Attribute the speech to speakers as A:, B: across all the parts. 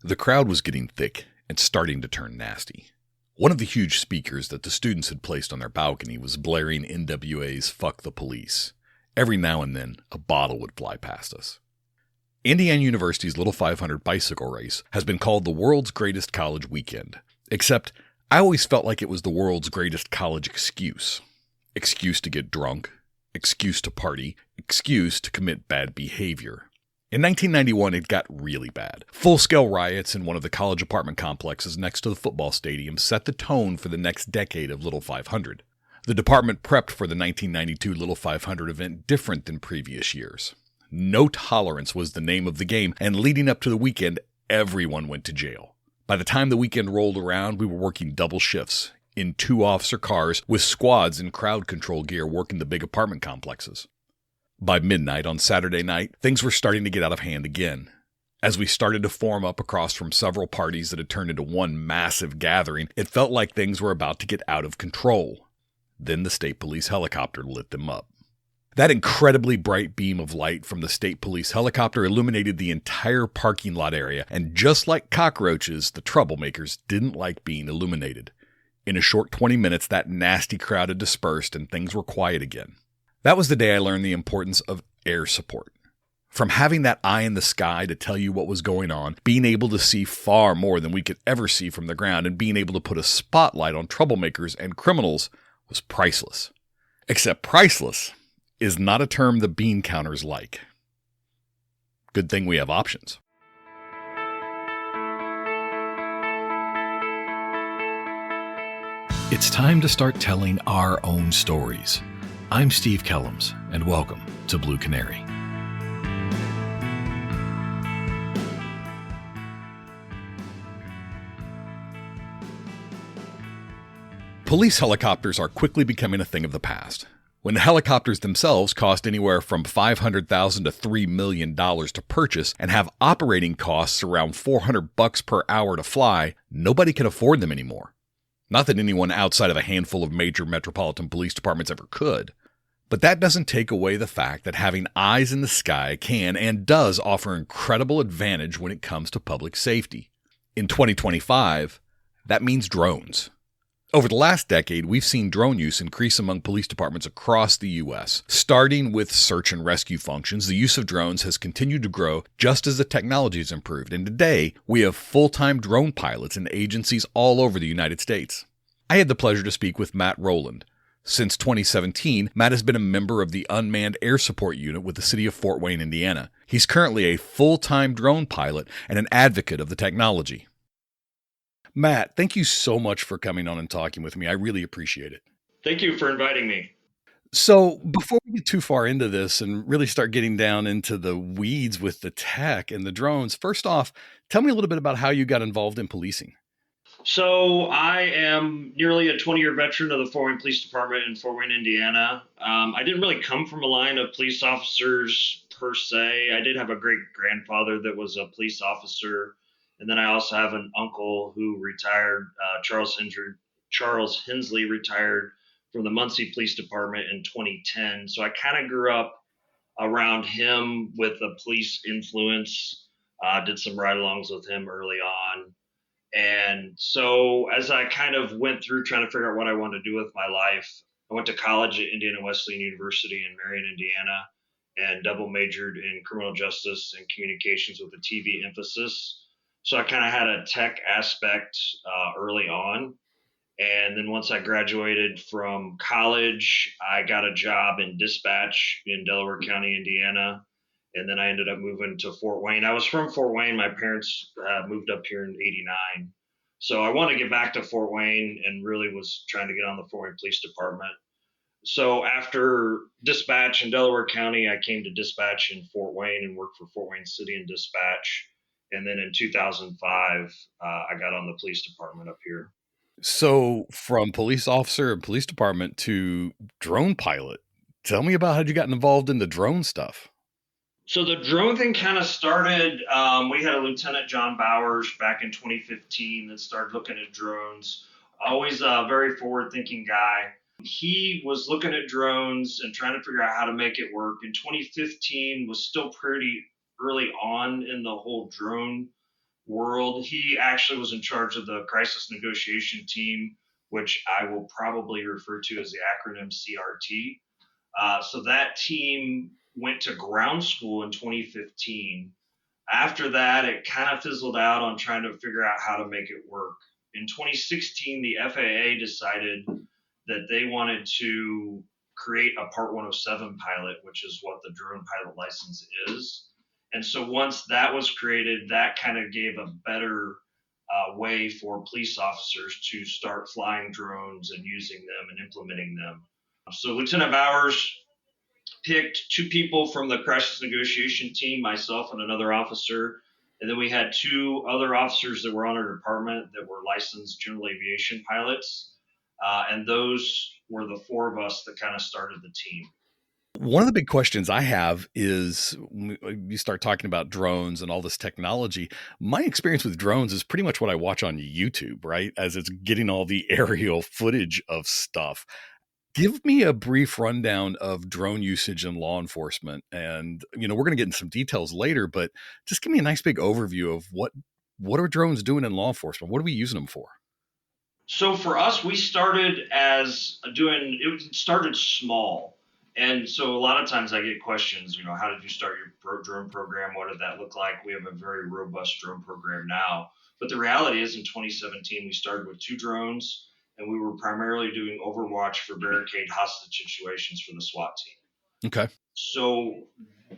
A: The crowd was getting thick and starting to turn nasty. One of the huge speakers that the students had placed on their balcony was blaring NWA's Fuck the Police. Every now and then, a bottle would fly past us. Indiana University's Little 500 bicycle race has been called the world's greatest college weekend, except I always felt like it was the world's greatest college excuse. Excuse to get drunk, excuse to party, excuse to commit bad behavior. In 1991, it got really bad. Full-scale riots in one of the college apartment complexes next to the football stadium set the tone for the next decade of Little 500. The department prepped for the 1992 Little 500 event different than previous years. No tolerance was the name of the game, and leading up to the weekend, everyone went to jail. By the time the weekend rolled around, we were working double shifts in 2-officer cars with squads in crowd control gear working the big apartment complexes. By midnight on Saturday night, things were starting to get out of hand again. As we started to form up across from several parties that had turned into one massive gathering, it felt like things were about to get out of control. Then the state police helicopter lit them up. That incredibly bright beam of light from the state police helicopter illuminated the entire parking lot area, and just like cockroaches, the troublemakers didn't like being illuminated. In a short 20 minutes, that nasty crowd had dispersed and things were quiet again. That was the day I learned the importance of air support. From having that eye in the sky to tell you what was going on, being able to see far more than we could ever see from the ground, and being able to put a spotlight on troublemakers and criminals was priceless. Except priceless is not a term the bean counters like. Good thing we have options. It's time to start telling our own stories. I'm Steve Kellums, and welcome to Blue Canary. Police helicopters are quickly becoming a thing of the past. When the helicopters themselves cost anywhere from $500,000 to $3 million to purchase and have operating costs around $400 per hour to fly, nobody can afford them anymore. Not that anyone outside of a handful of major metropolitan police departments ever could. But that doesn't take away the fact that having eyes in the sky can and does offer incredible advantage when it comes to public safety. In 2025, that means drones. Over the last decade, we've seen drone use increase among police departments across the U.S. Starting with search and rescue functions, the use of drones has continued to grow just as the technology has improved. And today, we have full-time drone pilots in agencies all over the United States. I had the pleasure to speak with Matt Rowland. Since 2017, Matt has been a member of the Unmanned Air Support Unit with the city of Fort Wayne, Indiana. He's currently a full-time drone pilot and an advocate of the technology. Matt, thank you so much for coming on and talking with me. I really appreciate it.
B: Thank you for inviting me.
A: So before we get too far into this and really start getting down into the weeds with the tech and the drones, first off, tell me a little bit about how you got involved in policing.
B: So I am nearly a 20-year veteran of the Fort Wayne Police Department in Fort Wayne, Indiana. I didn't really come from a line of police officers per se. I did have a great grandfather that was a police officer. And then I also have an uncle who retired, Charles Hensley retired from the Muncie Police Department in 2010. So I kind of grew up around him with a police influence, did some ride-alongs with him early on. And so as I kind of went through trying to figure out what I wanted to do with my life, I went to college at Indiana Wesleyan University in Marion, Indiana, and double majored in criminal justice and communications with a TV emphasis. So I kind of had a tech aspect early on. And then once I graduated from college, I got a job in dispatch in Delaware County, Indiana. And then I ended up moving to Fort Wayne. I was from Fort Wayne. My parents moved up here in '89. So I wanted to get back to Fort Wayne and really was trying to get on the Fort Wayne Police Department. So after dispatch in Delaware County, I came to dispatch in Fort Wayne and worked for Fort Wayne City in dispatch. And then in 2005, I got on the police department up here.
A: So from police officer and police department to drone pilot, tell me about how you got involved in the drone stuff.
B: So the drone thing kind of started, we had a Lieutenant John Bowers back in 2015 that started looking at drones. Always a very forward-thinking guy. He was looking at drones and trying to figure out how to make it work. In 2015 was still pretty early on in the whole drone world. He actually was in charge of the crisis negotiation team, which I will probably refer to as the acronym CRT. So that team went to ground school in 2015. After that, it kind of fizzled out on trying to figure out how to make it work. In 2016, the FAA decided that they wanted to create a Part 107 pilot, which is what the drone pilot license is. And so once that was created, that kind of gave a better way for police officers to start flying drones and using them and implementing them. So Lieutenant Bowers picked two people from the crisis negotiation team, myself and another officer. And then we had two other officers that were on our department that were licensed general aviation pilots. And those were the four of us that kind of started the team.
A: One of the big questions I have is when you start talking about drones and all this technology. My experience with drones is pretty much what I watch on YouTube, right? As it's getting all the aerial footage of stuff. Give me a brief rundown of drone usage in law enforcement. And, we're going to get into some details later, but just give me a nice big overview of what are drones doing in law enforcement? What are we using them for?
B: So for us, we started it started small. And so a lot of times I get questions, how did you start your drone program? What did that look like? We have a very robust drone program now. But the reality is in 2017, we started with 2 drones and we were primarily doing overwatch for barricade hostage situations for the SWAT team.
A: Okay.
B: So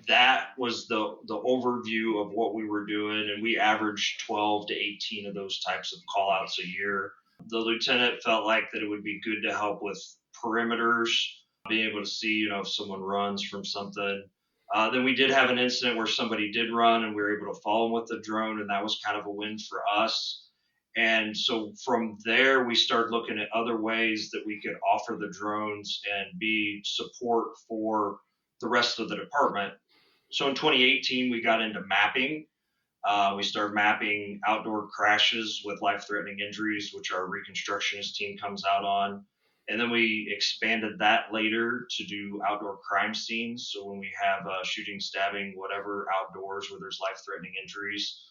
B: that was the overview of what we were doing. And we averaged 12 to 18 of those types of call outs a year. The lieutenant felt like that it would be good to help with perimeters, being able to see, if someone runs from something. Then we did have an incident where somebody did run and we were able to follow them with the drone, and that was kind of a win for us. And so from there, we started looking at other ways that we could offer the drones and be support for the rest of the department. So in 2018, we got into mapping. We started mapping outdoor crashes with life-threatening injuries, which our reconstructionist team comes out on. And then we expanded that later to do outdoor crime scenes. So when we have shooting, stabbing, whatever outdoors where there's life-threatening injuries,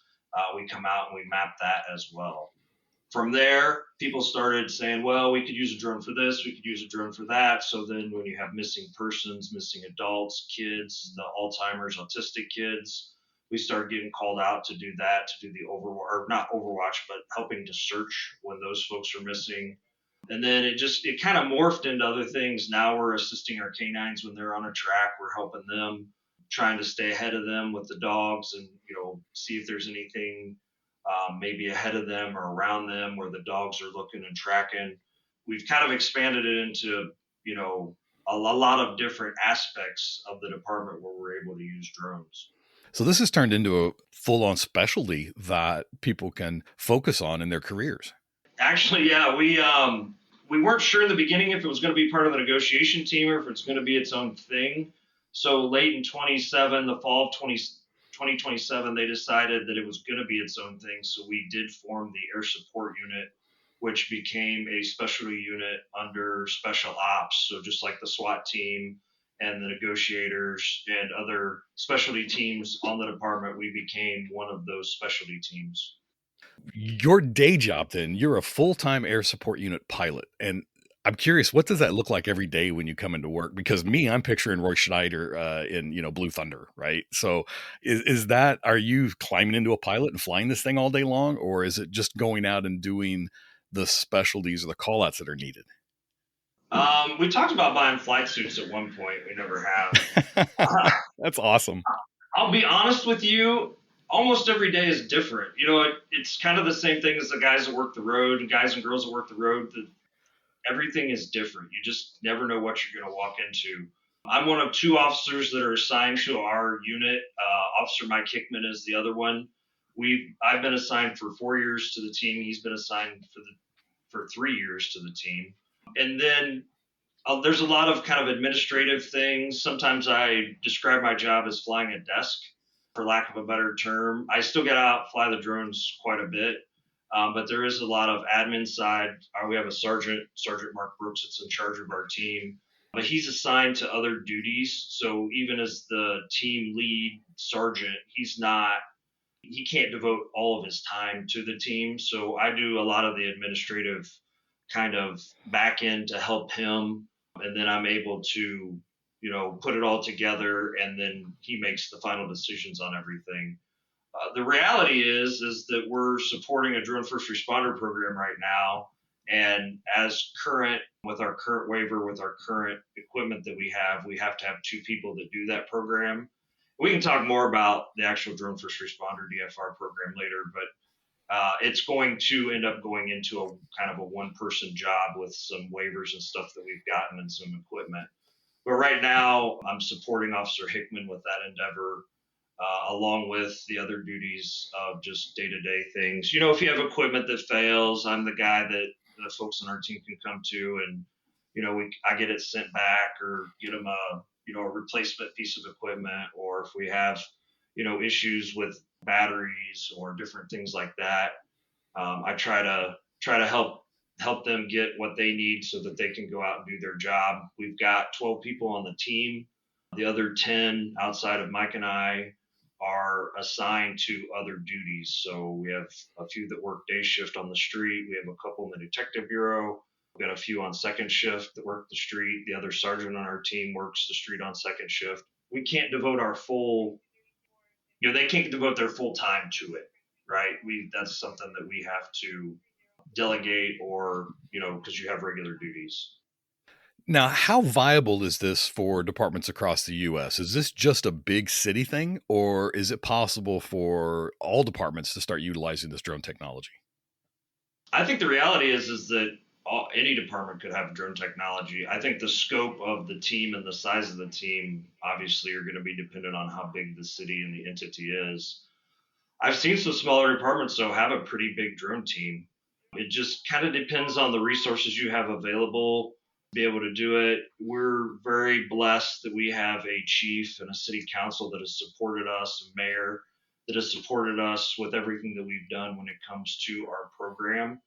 B: we come out and we map that as well. From there, people started saying, well, we could use a drone for this, we could use a drone for that. So then when you have missing persons, missing adults, kids, the Alzheimer's, autistic kids, we started getting called out to do that, to do the not Overwatch, but helping to search when those folks are missing. And then it kind of morphed into other things. Now we're assisting our canines when they're on a track. We're helping them, trying to stay ahead of them with the dogs and, see if there's anything maybe ahead of them or around them where the dogs are looking and tracking. We've kind of expanded it into, a lot of different aspects of the department where we're able to use drones.
A: So this has turned into a full-on specialty that people can focus on in their careers.
B: Actually, yeah, we weren't sure in the beginning if it was going to be part of the negotiation team or if it's going to be its own thing. So late in the fall of 2027, they decided that it was going to be its own thing. So we did form the Air Support Unit, which became a specialty unit under Special Ops. So just like the SWAT team and the negotiators and other specialty teams on the department, we became one of those specialty teams.
A: Your day job, then, you're a full-time air support unit pilot. And I'm curious, what does that look like every day when you come into work? Because I'm picturing Roy Schneider in, Blue Thunder, right? So are you climbing into a pilot and flying this thing all day long? Or is it just going out and doing the specialties or the call outs that are needed?
B: We talked about buying flight suits at one point. We never have.
A: That's awesome.
B: I'll be honest with you. Almost every day is different. It's kind of the same thing as the guys that work the road and guys and girls that work the road. Everything is different. You just never know what you're going to walk into. I'm one of 2 officers that are assigned to our unit. Officer Mike Hickman is the other one. I've been assigned for 4 years to the team. He's been assigned for 3 years to the team. And then there's a lot of kind of administrative things. Sometimes I describe my job as flying a desk, for lack of a better term. I still get out, fly the drones quite a bit. But there is a lot of admin side. We have a Sergeant Mark Brooks, that's in charge of our team. But he's assigned to other duties. So even as the team lead sergeant, he's not he can't devote all of his time to the team. So I do a lot of the administrative kind of back end to help him. And then I'm able to, put it all together, and then he makes the final decisions on everything. The reality is that we're supporting a drone first responder program right now, and as current with our current waiver, with our current equipment that we have to have two people that do that program. We can talk more about the actual drone first responder DFR program later, but it's going to end up going into a kind of a one person job with some waivers and stuff that we've gotten and some equipment. But right now, I'm supporting Officer Hickman with that endeavor, along with the other duties of just day to day things. If you have equipment that fails, I'm the guy that the folks on our team can come to, and I get it sent back or get them a replacement piece of equipment, or if we have issues with batteries or different things like that, I try to help them get what they need so that they can go out and do their job. We've got 12 people on the team. The other 10 outside of Mike and I are assigned to other duties. So we have a few that work day shift on the street. We have a couple in the detective bureau. We've got a few on second shift that work the street. The other sergeant on our team works the street on second shift. We can't devote our full, they can't devote their full time to it, right? That's something that we have to delegate, or because you have regular duties.
A: Now, how viable is this for departments across the U.S.? Is this just a big city thing, or is it possible for all departments to start utilizing this drone technology?
B: I think the reality is that any department could have drone technology. I think the scope of the team and the size of the team obviously are going to be dependent on how big the city and the entity is. I've seen some smaller departments though have a pretty big drone team. It just kind of depends on the resources you have available to be able to do it. We're very blessed that we have a chief and a city council that has supported us, a mayor that has supported us with everything that we've done when it comes to our program.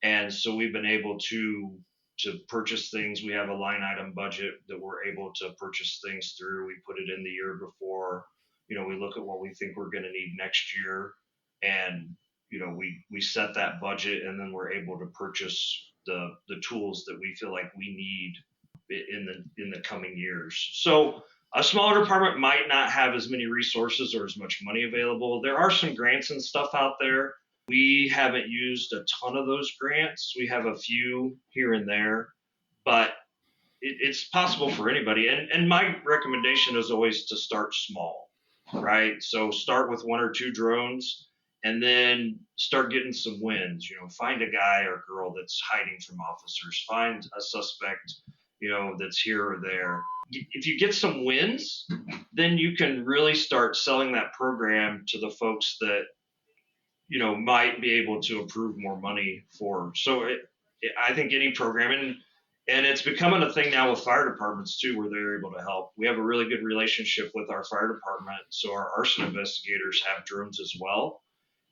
B: And so we've been able to purchase things. We have a line item budget that we're able to purchase things through. We put it in the year before. We look at what we think we're going to need next year, and we set that budget, and then we're able to purchase the tools that we feel like we need in the coming years. So a smaller department might not have as many resources or as much money available. There are some grants and stuff out there. We haven't used a ton of those grants. We have a few here and there, but it's possible for anybody. And my recommendation is always to start small, right? So start with one or two drones, and then start getting some wins. Find a guy or girl that's hiding from officers. Find a suspect, that's here or there. If you get some wins, then you can really start selling that program to the folks that might be able to approve more money for. So I think any program, and it's becoming a thing now with fire departments too, where they're able to help. We have a really good relationship with our fire department, so our arson investigators have drones as well,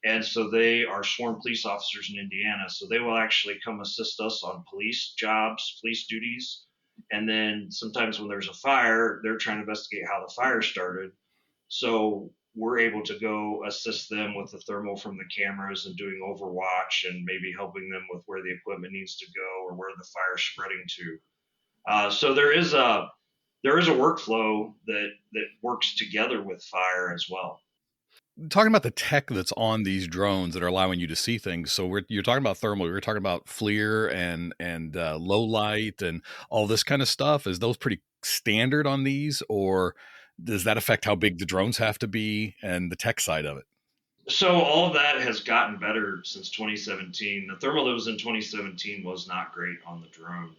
B: and so they are sworn police officers in Indiana, so they will actually come assist us on police jobs, police duties, and then sometimes when there's a fire, they're trying to investigate how the fire started. So we're able to go assist them with the thermal from the cameras and doing overwatch and maybe helping them with where the equipment needs to go or where the fire's spreading to. So there is a workflow that works together with fire as well.
A: Talking about the tech that's on these drones that are allowing you to see things. So you're talking about thermal. We're talking about FLIR and low light and all this kind of stuff. Is those pretty standard on these, or does that affect how big the drones have to be and the tech side of it?
B: So all of that has gotten better since 2017. The thermal that was in 2017 was not great on the drone.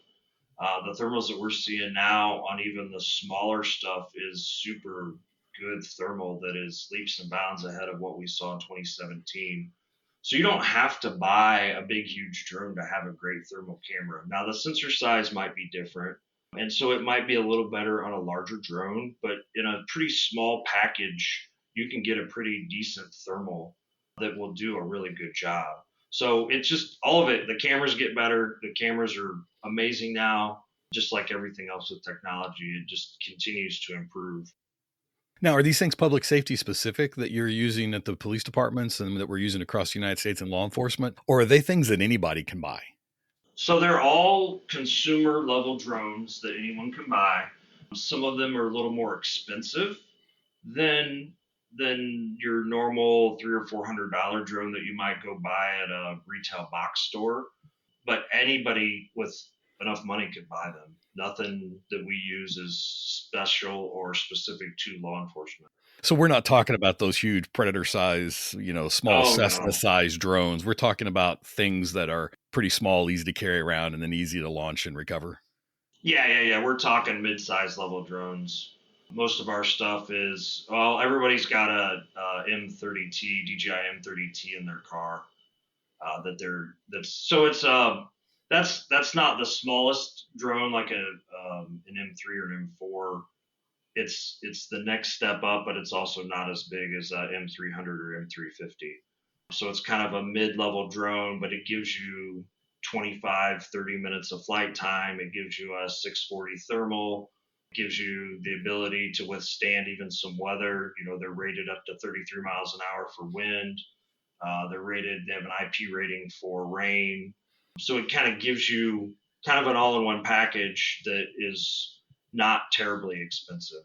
B: The thermals that we're seeing now on even the smaller stuff is super good thermal that is leaps and bounds ahead of what we saw in 2017. So you don't have to buy a big, huge drone to have a great thermal camera. Now the sensor size might be different, and so it might be a little better on a larger drone, but in a pretty small package, you can get a pretty decent thermal that will do a really good job. So it's just all of it. The cameras get better. The cameras are amazing now. Just like everything else with technology, it just continues to improve.
A: Now, are these things public safety specific that you're using at the police departments and that we're using across the United States in law enforcement? Or are they things that anybody can buy?
B: So they're all consumer level drones that anyone can buy. Some of them are a little more expensive than your normal $300 or $400 drone that you might go buy at a retail box store. But anybody with enough money could buy them. Nothing that we use is special or specific to law enforcement.
A: So we're not talking about those huge predator size, small
B: Oh
A: Cessna
B: no.
A: size drones. We're talking about things that are pretty small, easy to carry around, and then easy to launch and recover.
B: Yeah. We're talking mid-size level drones. Most of our stuff is, well, everybody's got a M30T, DJI M30T in their car. That's so it's that's not the smallest drone like an M3 or an M4. It's the next step up, but it's also not as big as a M300 or M350. So it's kind of a mid-level drone, but it gives you 25-30 minutes of flight time. It gives you a 640 thermal. It gives you the ability to withstand even some weather. They're rated up to 33 miles an hour for wind. They have an IP rating for rain. So it kind of gives you kind of an all-in-one package that is not terribly expensive.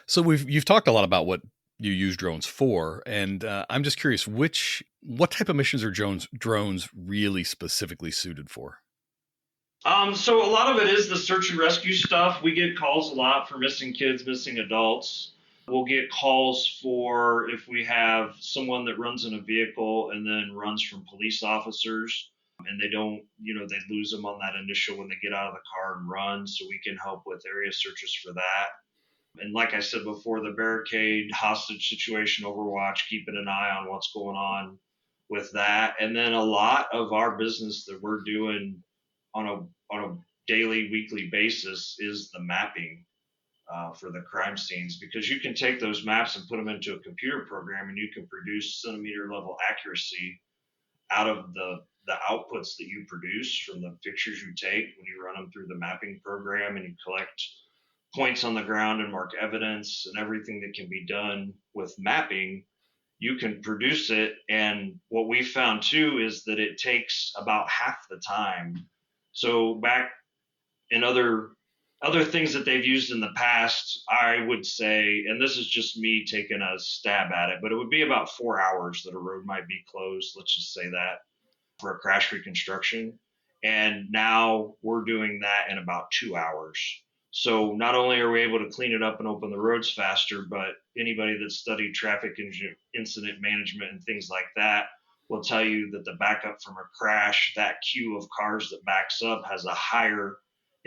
A: So you've talked a lot about what you use drones for, and I'm just curious, what type of missions are drones really specifically suited for?
B: So a lot of it is the search and rescue stuff. We get calls a lot for missing kids, missing adults. We'll get calls for if we have someone that runs in a vehicle and then runs from police officers and they don't, they lose them on that initial when they get out of the car and run. So we can help with area searches for that. And like I said before, the barricade hostage situation, Overwatch, keeping an eye on what's going on with that. And then a lot of our business that we're doing on a daily, weekly basis is the mapping for the crime scenes, because you can take those maps and put them into a computer program and you can produce centimeter level accuracy out of the outputs that you produce from the pictures you take when you run them through the mapping program and you collect points on the ground and mark evidence and everything that can be done with mapping. You can produce it, and what we found too is that it takes about half the time. So back in other things that they've used in the past, I would say, and this is just me taking a stab at it, but it would be about 4 hours that a road might be closed. Let's just say that for a crash reconstruction. And now we're doing that in about 2 hours. So not only are we able to clean it up and open the roads faster, but anybody that's studied traffic incident management and things like that will tell you that the backup from a crash, that queue of cars that backs up, has a higher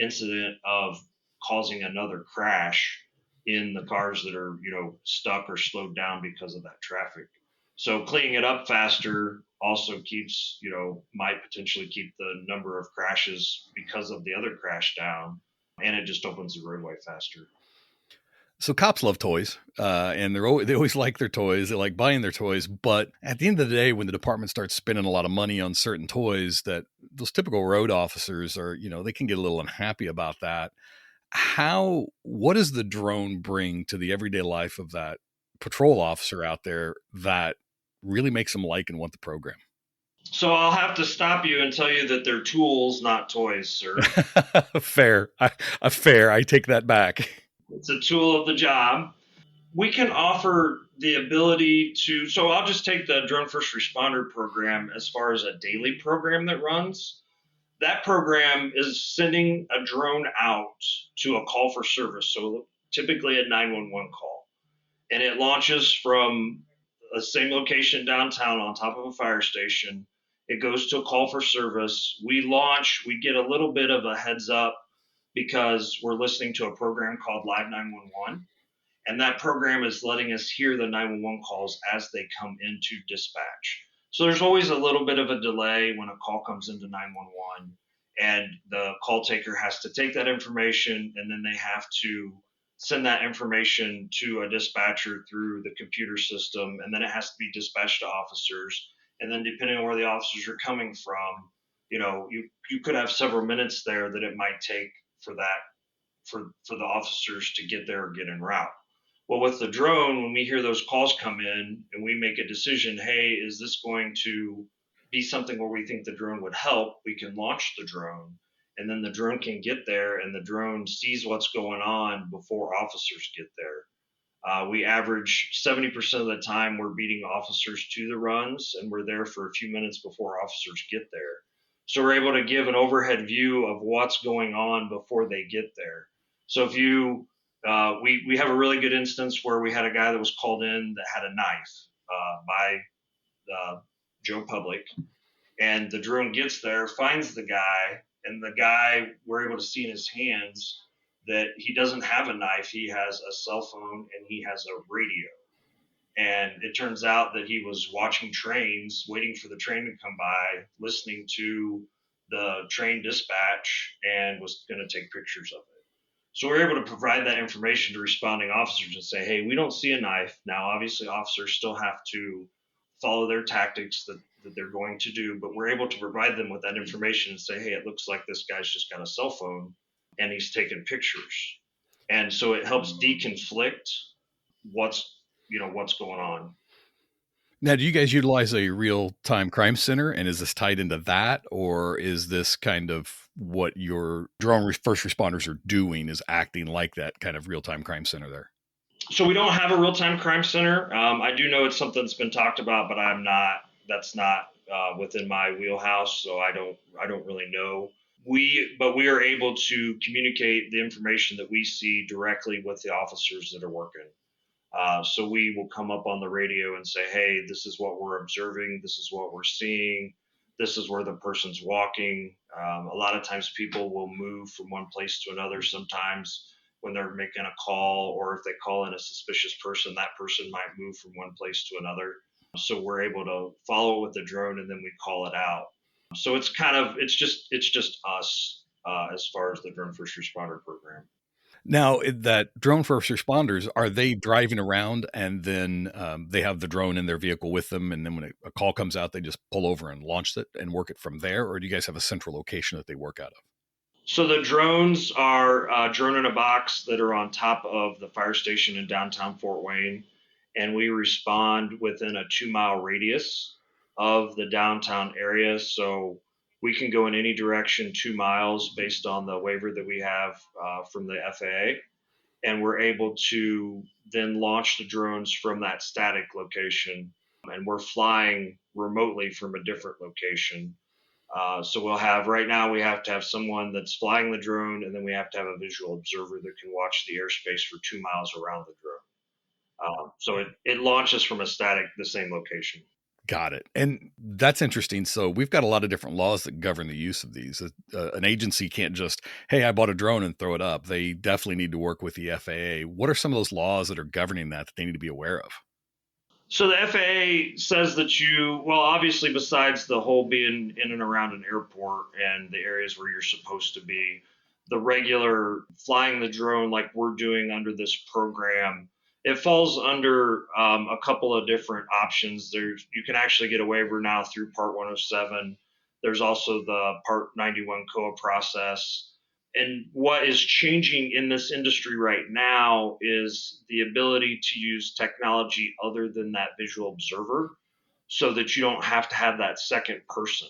B: incident of causing another crash in the cars that are, stuck or slowed down because of that traffic. So cleaning it up faster also keeps, might potentially keep the number of crashes because of the other crash down, and it just opens the roadway faster.
A: So cops love toys, and they always like their toys. They like buying their toys. But at the end of the day, when the department starts spending a lot of money on certain toys, that those typical road officers are, they can get a little unhappy about that. What does the drone bring to the everyday life of that patrol officer out there that really makes them like and want the program?
B: So I'll have to stop you and tell you that they're tools, not toys, sir.
A: Fair. Fair. I take that back.
B: It's a tool of the job. We can offer the ability to, so I'll just take the drone first responder program as far as a daily program that runs. That program is sending a drone out to a call for service. So typically a 911 call. And it launches from the same location downtown on top of a fire station. It goes to a call for service. We launch, we get a little bit of a heads up because we're listening to a program called Live 911. And that program is letting us hear the 911 calls as they come into dispatch. So there's always a little bit of a delay when a call comes into 911, and the call taker has to take that information and then they have to send that information to a dispatcher through the computer system, and then it has to be dispatched to officers. And then depending on where the officers are coming from, you could have several minutes there that it might take for the officers to get there or get en route. Well, with the drone, when we hear those calls come in and we make a decision, hey, is this going to be something where we think the drone would help? We can launch the drone, and then the drone can get there, and the drone sees what's going on before officers get there. We average 70% of the time we're beating officers to the runs, and we're there for a few minutes before officers get there. So we're able to give an overhead view of what's going on before they get there. So if you, we have a really good instance where we had a guy that was called in that had a knife by Joe Public, and the drone gets there, finds the guy, and the guy, we're able to see in his hands that he doesn't have a knife. He has a cell phone and he has a radio. And it turns out that he was watching trains, waiting for the train to come by, listening to the train dispatch, and was going to take pictures of it. So we're able to provide that information to responding officers and say, hey, we don't see a knife. Now, obviously, officers still have to follow their tactics that they're going to do, but we're able to provide them with that information and say, hey, it looks like this guy's just got a cell phone and he's taking pictures. And so it helps deconflict what's going on.
A: Now, do you guys utilize a real-time crime center, and is this tied into that, or is this kind of what your drone first responders are doing, is acting like that kind of real-time crime center there?
B: So we don't have a real-time crime center. I do know it's something that's been talked about, but that's not within my wheelhouse, so I don't really know. But we are able to communicate the information that we see directly with the officers that are working. So we will come up on the radio and say, hey, this is what we're observing. This is what we're seeing. This is where the person's walking. A lot of times people will move from one place to another. Sometimes when they're making a call, or if they call in a suspicious person, that person might move from one place to another. So we're able to follow with the drone, and then we call it out. So it's just us as far as the drone first responder program.
A: Now, that drone first responders, are they driving around and then they have the drone in their vehicle with them, and then when a call comes out, they just pull over and launch it and work it from there? Or do you guys have a central location that they work out of?
B: So the drones are drone in a box that are on top of the fire station in downtown Fort Wayne, and we respond within a 2-mile radius of the downtown area. So we can go in any direction 2 miles based on the waiver that we have from the FAA, and we're able to then launch the drones from that static location, and we're flying remotely from a different location. So right now we have to have someone that's flying the drone, and then we have to have a visual observer that can watch the airspace for 2 miles around the drone. So it launches from the same location.
A: Got it. And that's interesting. So we've got a lot of different laws that govern the use of these. An agency can't just, hey, I bought a drone and throw it up. They definitely need to work with the FAA. What are some of those laws that are governing that they need to be aware of?
B: So the FAA says that obviously besides the whole being in and around an airport and the areas where you're supposed to be, the regular flying the drone like we're doing under this program, it falls under a couple of different options. You can actually get a waiver now through Part 107. There's also the Part 91 COA process. And what is changing in this industry right now is the ability to use technology other than that visual observer, so that you don't have to have that second person.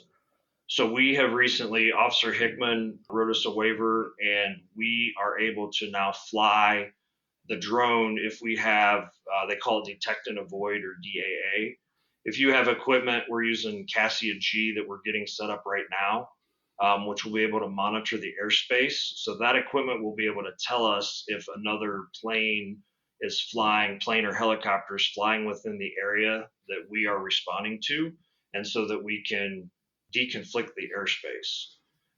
B: So we have recently, Officer Hickman wrote us a waiver, and we are able to now fly the drone if we have, they call it detect and avoid, or DAA. If you have equipment, we're using Cassia G that we're getting set up right now, which will be able to monitor the airspace. So that equipment will be able to tell us if another plane or helicopter is flying within the area that we are responding to, and so that we can deconflict the airspace.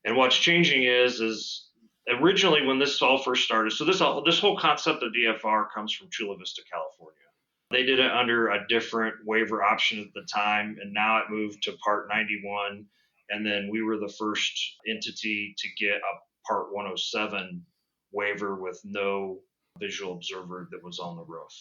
B: And what's changing is originally when this all first started, so this whole concept of DFR comes from Chula Vista, California. They did it under a different waiver option at the time, and now it moved to Part 91. And then we were the first entity to get a Part 107 waiver with no visual observer that was on the roof.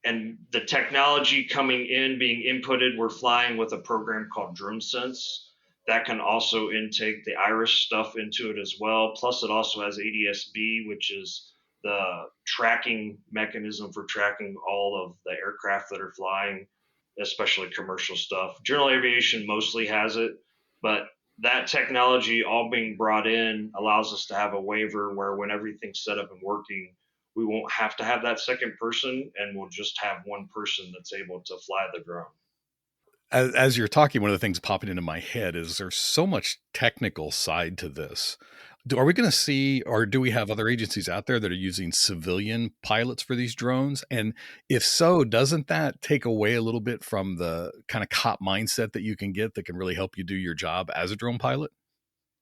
B: And the technology coming in, being inputted, we're flying with a program called DroneSense that can also intake the iris stuff into it as well. Plus, it also has ADS-B, which is the tracking mechanism for tracking all of the aircraft that are flying, especially commercial stuff. General aviation mostly has it, but that technology all being brought in allows us to have a waiver where when everything's set up and working, we won't have to have that second person, and we'll just have one person that's able to fly the drone.
A: As you're talking, one of the things popping into my head is there's so much technical side to this. Are we going to see, or do we have other agencies out there that are using civilian pilots for these drones? And if so, doesn't that take away a little bit from the kind of cop mindset that you can get that can really help you do your job as a drone pilot?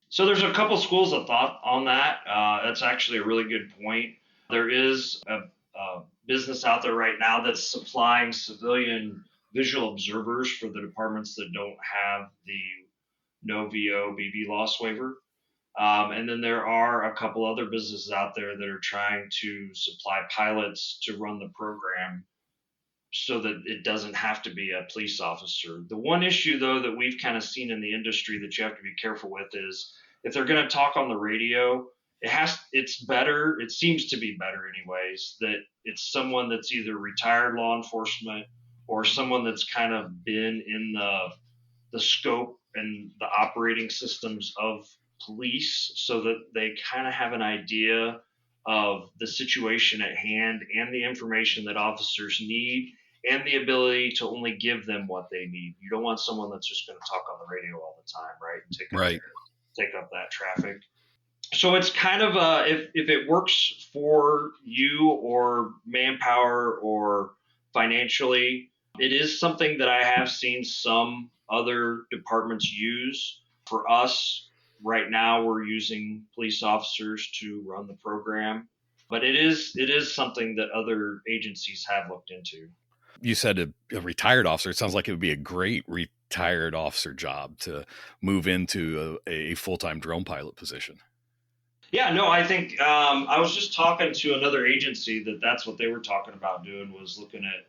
B: So there's a couple schools of thought on that. That's actually a really good point. There is a business out there right now that's supplying civilian visual observers for the departments that don't have the no VO BV loss waiver. And then there are a couple other businesses out there that are trying to supply pilots to run the program so that it doesn't have to be a police officer. The one issue, though, that we've kind of seen in the industry that you have to be careful with is if they're going to talk on the radio, it's better, it seems to be better anyways, that it's someone that's either retired law enforcement or someone that's kind of been in the scope and the operating systems of police so that they kind of have an idea of the situation at hand and the information that officers need and the ability to only give them what they need. You don't want someone that's just going to talk on the radio all the time, right? And take up that traffic. So it's kind of if it works for you or manpower or financially, it is something that I have seen some other departments use. For us, right now, we're using police officers to run the program, but it is something that other agencies have looked into.
A: You said a retired officer. It sounds like it would be a great retired officer job to move into a full-time drone pilot position.
B: Yeah, no, I think I was just talking to another agency that's what they were talking about doing was looking at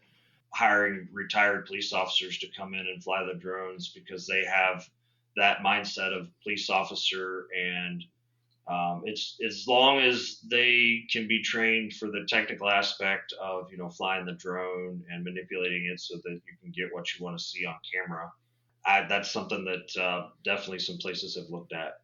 B: hiring retired police officers to come in and fly the drones because they have that mindset of police officer and it's as long as they can be trained for the technical aspect of flying the drone and manipulating it so that you can get what you want to see on camera. That's something that definitely some places have looked at.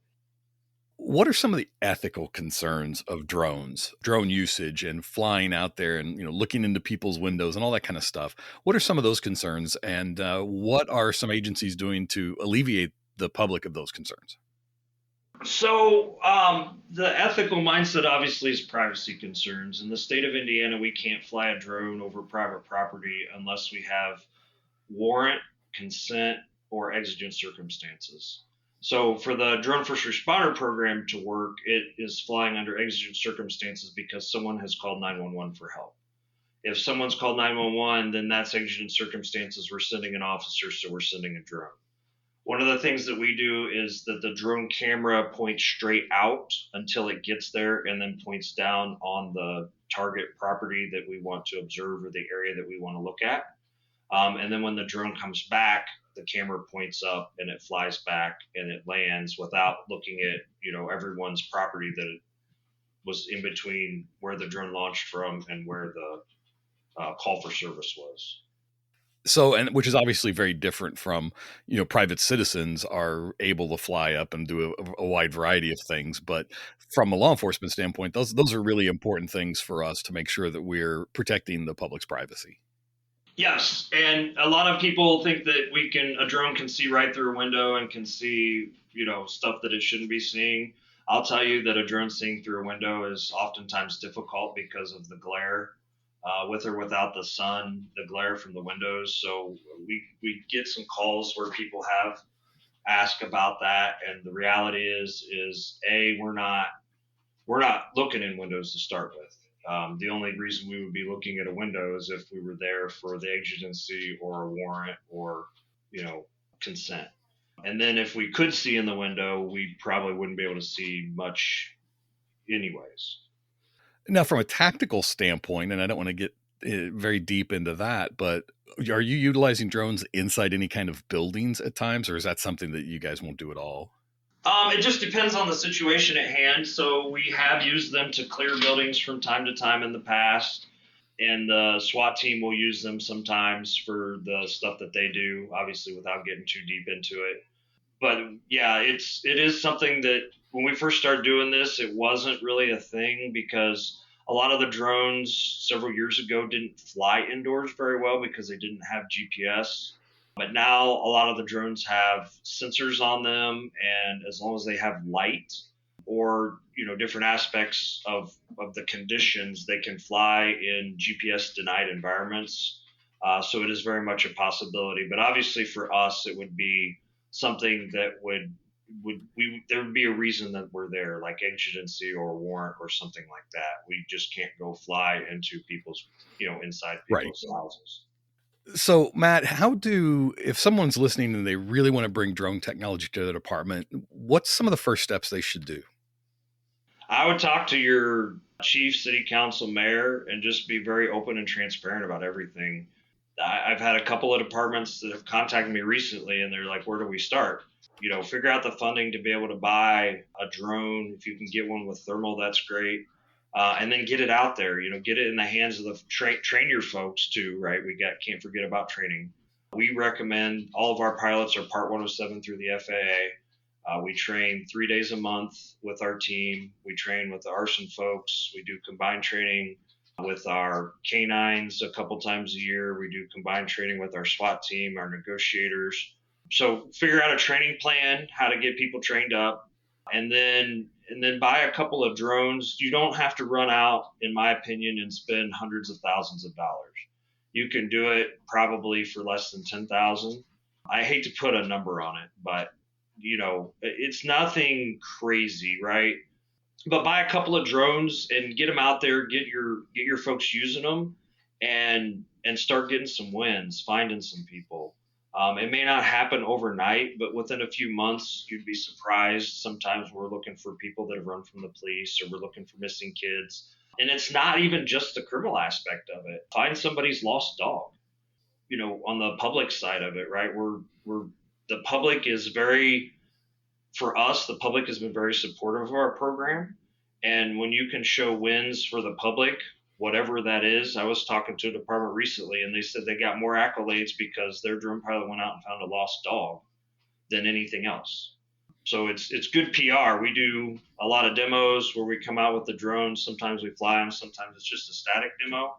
A: What are some of the ethical concerns of drones, drone usage, and flying out there and looking into people's windows and all that kind of stuff? What are some of those concerns, and what are some agencies doing to alleviate the public of those concerns?
B: So the ethical mindset obviously is privacy concerns. In the state of Indiana, we can't fly a drone over private property unless we have warrant, consent, or exigent circumstances. So for the drone first responder program to work, it is flying under exigent circumstances because someone has called 911 for help. If someone's called 911, then that's exigent circumstances. We're sending an officer, so we're sending a drone. One of the things that we do is that the drone camera points straight out until it gets there and then points down on the target property that we want to observe or the area that we want to look at. And then when the drone comes back, the camera points up and it flies back and it lands without looking at, everyone's property that it was in between where the drone launched from and where the call for service was.
A: So, and which is obviously very different from, private citizens are able to fly up and do a wide variety of things. But from a law enforcement standpoint, those are really important things for us to make sure that we're protecting the public's privacy.
B: Yes, and a lot of people think that a drone can see right through a window and can see, stuff that it shouldn't be seeing. I'll tell you that a drone seeing through a window is oftentimes difficult because of the glare, with or without the sun, the glare from the windows. So we get some calls where people have asked about that, and the reality is we're not looking in windows to start with. The only reason we would be looking at a window is if we were there for the exigency or a warrant or, consent. And then if we could see in the window, we probably wouldn't be able to see much anyways.
A: Now, from a tactical standpoint, and I don't want to get very deep into that, but are you utilizing drones inside any kind of buildings at times, or is that something that you guys won't do at all?
B: It just depends on the situation at hand. So we have used them to clear buildings from time to time in the past, and the SWAT team will use them sometimes for the stuff that they do, obviously without getting too deep into it. But yeah, it is something that when we first started doing this, it wasn't really a thing because a lot of the drones several years ago didn't fly indoors very well because they didn't have GPS. But now a lot of the drones have sensors on them, and as long as they have light or different aspects of the conditions, they can fly in GPS denied environments. So it is very much a possibility. But obviously for us, it would be something that there would be a reason that we're there, like exigency or warrant or something like that. We just can't go fly into people's, inside people's houses.
A: So, Matt, if someone's listening and they really want to bring drone technology to their department, what's some of the first steps they should do?
B: I would talk to your chief, city council, mayor, and just be very open and transparent about everything. I've had a couple of departments that have contacted me recently, and they're like, where do we start? Figure out the funding to be able to buy a drone. If you can get one with thermal, that's great. And then get it out there, get it in the hands of the train your folks too, right? Can't forget about training. We recommend all of our pilots are Part 107 through the FAA. We train 3 days a month with our team. We train with the arson folks. We do combined training with our canines a couple times a year. We do combined training with our SWAT team, our negotiators. So figure out a training plan, how to get people trained up, and then buy a couple of drones. You don't have to run out, in my opinion, and spend hundreds of thousands of dollars. You can do it probably for less than $10,000. I hate to put a number on it, but it's nothing crazy, right? But buy a couple of drones and get them out there, get your folks using them, and start getting some wins, finding some people. It may not happen overnight, but within a few months, you'd be surprised. Sometimes we're looking for people that have run from the police, or we're looking for missing kids. And it's not even just the criminal aspect of it. Find somebody's lost dog, on the public side of it, right? The public has been very supportive of our program. And when you can show wins for the public, whatever that is. I was talking to a department recently, and they said they got more accolades because their drone pilot went out and found a lost dog than anything else. So it's good PR. We do a lot of demos where we come out with the drones. Sometimes we fly them. Sometimes it's just a static demo.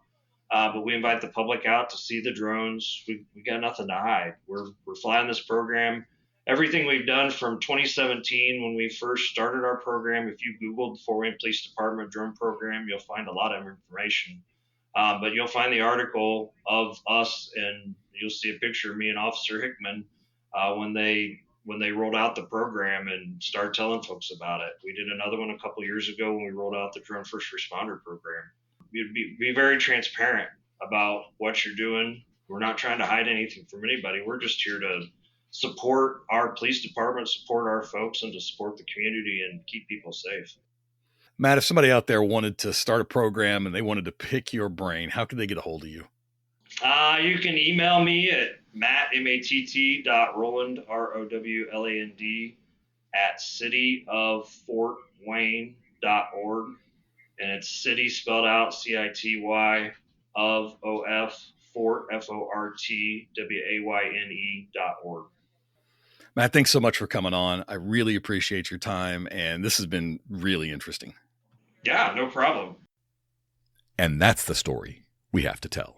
B: But we invite the public out to see the drones. We got nothing to hide. We're flying this program. Everything we've done from 2017 when we first started our program, if you Googled Fort Wayne Police Department drone program, you'll find a lot of information. But you'll find the article of us, and you'll see a picture of me and Officer Hickman when they rolled out the program and started telling folks about it. We did another one a couple years ago when we rolled out the drone first responder program. You'd be very transparent about what you're doing. We're not trying to hide anything from anybody. We're just here to support our police department, support our folks, and to support the community and keep people safe.
A: Matt, if somebody out there wanted to start a program and they wanted to pick your brain, how could they get a hold of you?
B: You can email me at matt.rowland, ROWLAND, at cityoffortwayne.org. And it's city spelled out CITY of OF, Fort, FORTWAYNE.org.
A: Matt, thanks so much for coming on. I really appreciate your time, and this has been really interesting.
B: Yeah, no problem.
A: And that's the story we have to tell.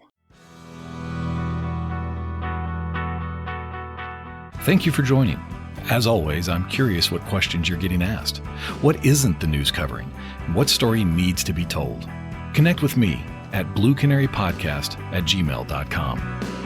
A: Thank you for joining. As always, I'm curious what questions you're getting asked. What isn't the news covering? What story needs to be told? Connect with me at bluecanarypodcast@gmail.com.